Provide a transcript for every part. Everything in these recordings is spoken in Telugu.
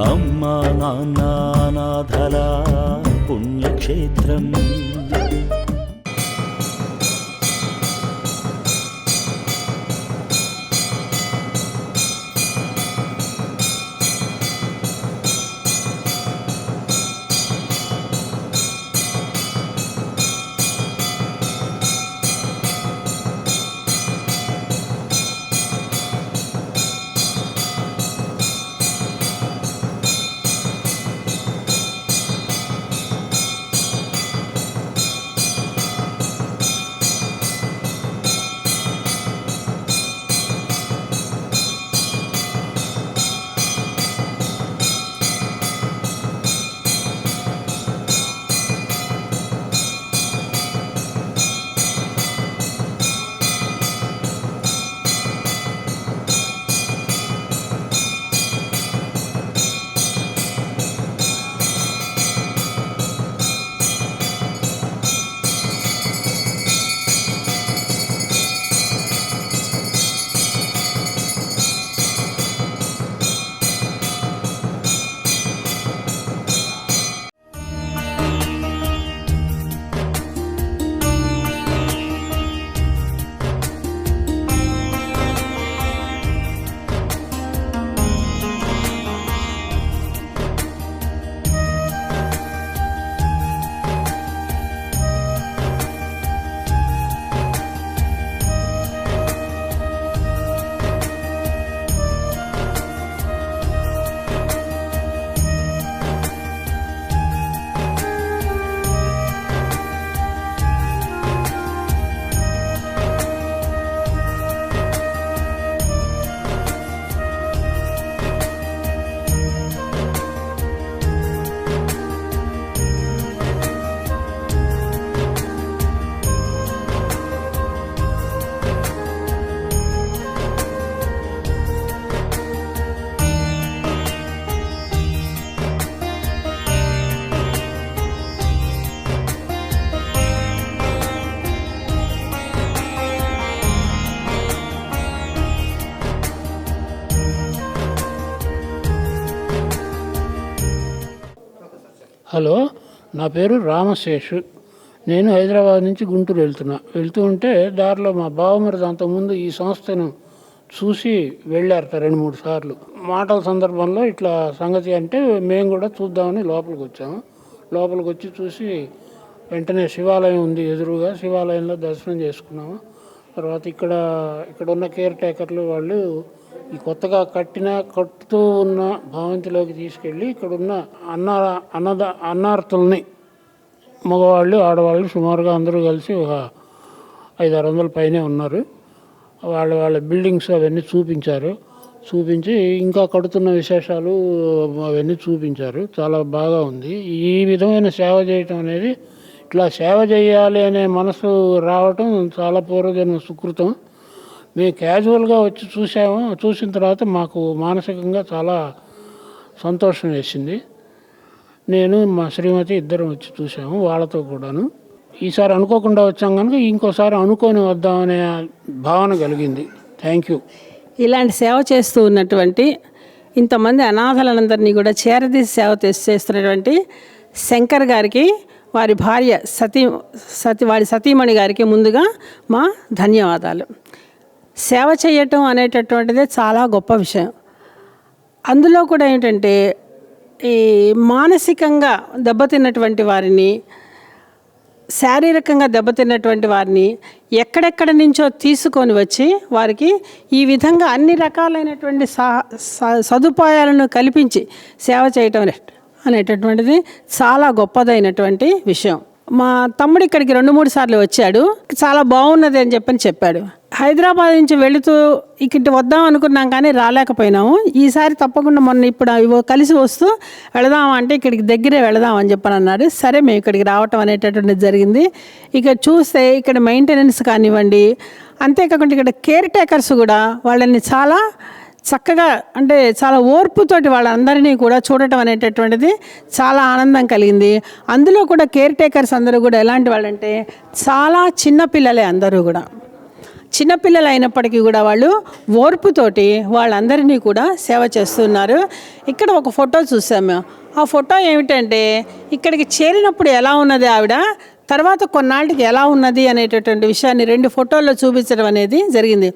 అమ్మా నాన్న అనాథల పుణ్యక్షేత్రం. హలో, నా పేరు రామశేషు. నేను హైదరాబాద్ నుంచి గుంటూరు వెళ్తూ ఉంటే దారిలో మా బావమరిది అంతకుముందు ఈ సంస్థను చూసి వెళ్ళారట 2-3 సార్లు. మాటల సందర్భంలో ఇట్లా సంగతి అంటే మేము కూడా చూద్దామని లోపలికి వచ్చాము. లోపలికి వచ్చి చూసి వెంటనే శివాలయం ఉంది ఎదురుగా, శివాలయంలో దర్శనం చేసుకున్నాము. తర్వాత ఇక్కడ ఉన్న కేర్ టేకర్లు వాళ్ళు ఈ కొత్తగా కట్టుతూ ఉన్న భవంతిలోకి తీసుకెళ్ళి ఇక్కడున్న అన్నార్థుల్ని, మగవాళ్ళు ఆడవాళ్ళు సుమారుగా అందరూ కలిసి ఒక 500-600 పైనే ఉన్నారు. వాళ్ళ బిల్డింగ్స్ అవన్నీ చూపించి ఇంకా కడుతున్న విశేషాలు అవన్నీ చూపించారు. చాలా బాగా ఉంది. ఈ విధమైన సేవ చేయటం అనేది, ఇట్లా సేవ చేయాలి అనే మనసు రావటం చాలా పూర్వజన్మ సుకృతం. మేము క్యాజువల్గా వచ్చి చూసిన తర్వాత మాకు మానసికంగా చాలా సంతోషం వేసింది. నేను మా శ్రీమతి ఇద్దరం వచ్చి చూసాము వాళ్ళతో కూడాను. ఈసారి అనుకోకుండా వచ్చాం కనుక ఇంకోసారి అనుకొని వద్దామనే భావన కలిగింది. Thank you. ఇలాంటి సేవ చేస్తూ ఉన్నటువంటి ఇంతమంది అనాథలందరినీ కూడా చేరదీసి సేవ చేస్తున్నటువంటి శంకర్ గారికి, వారి భార్య వారి సతీమణి గారికి ముందుగా మా ధన్యవాదాలు. సేవ చేయటం అనేటటువంటిదే చాలా గొప్ప విషయం. అందులో కూడా ఏంటంటే ఈ మానసికంగా దెబ్బతిన్నటువంటి వారిని, శారీరకంగా దెబ్బతిన్నటువంటి వారిని ఎక్కడెక్కడ నుంచో తీసుకొని వచ్చి వారికి ఈ విధంగా అన్ని రకాలైనటువంటి సదుపాయాలను కల్పించి సేవ చేయటం అనేటటువంటిది చాలా గొప్పదైనటువంటి విషయం. మా తమ్ముడు ఇక్కడికి 2-3 సార్లు వచ్చాడు. చాలా బాగున్నది అని చెప్పాడు. హైదరాబాద్ నుంచి వెళుతూ ఇక్కడికి వద్దాం అనుకున్నాం కానీ రాలేకపోయినాము. ఈసారి తప్పకుండా ఇప్పుడు కలిసి వస్తూ వెళదామంటే ఇక్కడికి దగ్గరే వెళదామని అన్నాడు. సరే, మేము ఇక్కడికి రావటం అనేటటువంటిది జరిగింది. ఇక చూస్తే ఇక్కడ మెయింటెనెన్స్ కానివ్వండి, అంతేకాకుండా ఇక్కడ కేర్ టేకర్స్ కూడా వాళ్ళని చాలా చక్కగా, అంటే చాలా ఓర్పుతోటి వాళ్ళందరినీ కూడా చూడటం అనేటటువంటిది చాలా ఆనందం కలిగింది. అందులో కూడా కేర్ టేకర్స్ అందరూ కూడా ఎలాంటి వాళ్ళంటే చాలా చిన్నపిల్లలే అందరూ కూడా. చిన్నపిల్లలు అయినప్పటికీ కూడా వాళ్ళు ఓర్పుతోటి వాళ్ళందరినీ కూడా సేవ చేస్తున్నారు. ఇక్కడ ఒక ఫోటో చూసాము. ఆ ఫోటో ఏమిటంటే ఇక్కడికి చేరినప్పుడు ఎలా ఉన్నది ఆవిడ, తర్వాత కొన్నాళ్ళకి ఎలా ఉన్నది అనేటటువంటి విషయాన్ని 2 ఫోటోల్లో చూపించడం అనేది జరిగింది.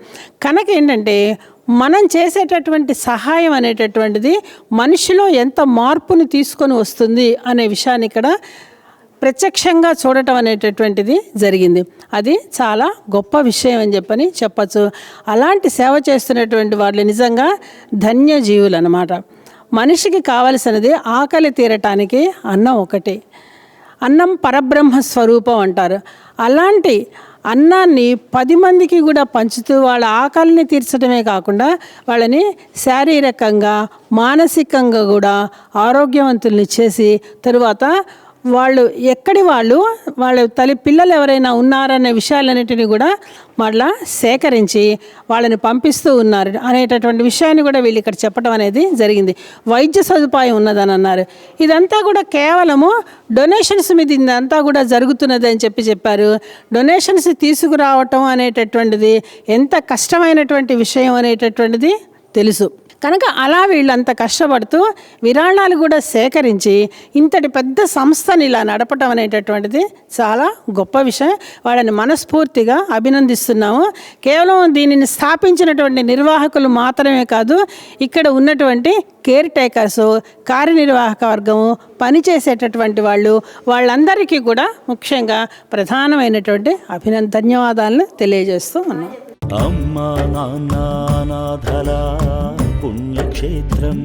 కనుక ఏంటంటే మనం చేసేటటువంటి సహాయం అనేటటువంటిది మనిషిలో ఎంత మార్పుని తీసుకొని వస్తుంది అనే విషయాన్ని ఇక్కడ ప్రత్యక్షంగా చూడటం అనేటటువంటిది జరిగింది. అది చాలా గొప్ప విషయం అని చెప్పచ్చు. అలాంటి సేవ చేస్తున్నటువంటి వాళ్ళు నిజంగా ధన్యజీవులు అన్నమాట. మనిషికి కావలసినది ఆకలి తీరటానికి అన్నం ఒకటి. అన్నం పరబ్రహ్మ స్వరూపం అంటారు. అలాంటి అన్నాన్ని 10 మందికి కూడా పంచుతూ వాళ్ళ ఆకలిని తీర్చడమే కాకుండా వాళ్ళని శారీరకంగా మానసికంగా కూడా ఆరోగ్యవంతుల్ని చేసి తరువాత వాళ్ళు వాళ్ళ పిల్లలు ఎవరైనా ఉన్నారనే విషయాలన్నిటిని కూడా మళ్ళా సేకరించి వాళ్ళని పంపిస్తూ ఉన్నారు అనేటటువంటి విషయాన్ని కూడా వీళ్ళు ఇక్కడ చెప్పడం అనేది జరిగింది. వైద్య సదుపాయం ఉన్నదని అన్నారు. ఇదంతా కూడా కేవలము డొనేషన్స్ మీద ఇదంతా కూడా జరుగుతున్నది అని చెప్పారు. డొనేషన్స్ తీసుకురావటం అనేటటువంటిది ఎంత కష్టమైనటువంటి విషయం అనేటటువంటిది తెలుసు. కనుక అలా వీళ్ళంత కష్టపడుతూ విరాళాలు కూడా సేకరించి ఇంతటి పెద్ద సంస్థని ఇలా నడపటం అనేటటువంటిది చాలా గొప్ప విషయం. వాళ్ళని మనస్ఫూర్తిగా అభినందిస్తున్నాము. కేవలం దీనిని స్థాపించినటువంటి నిర్వాహకులు మాత్రమే కాదు, ఇక్కడ ఉన్నటువంటి కేర్ టేకర్స్, కార్యనిర్వాహక వర్గము, పనిచేసేటటువంటి వాళ్ళందరికీ కూడా ముఖ్యంగా ప్రధానమైనటువంటి ధన్యవాదాలను తెలియజేస్తూ ఉన్నాం. అమ్మా నాన్న నాథల పుణ్యక్షేత్రం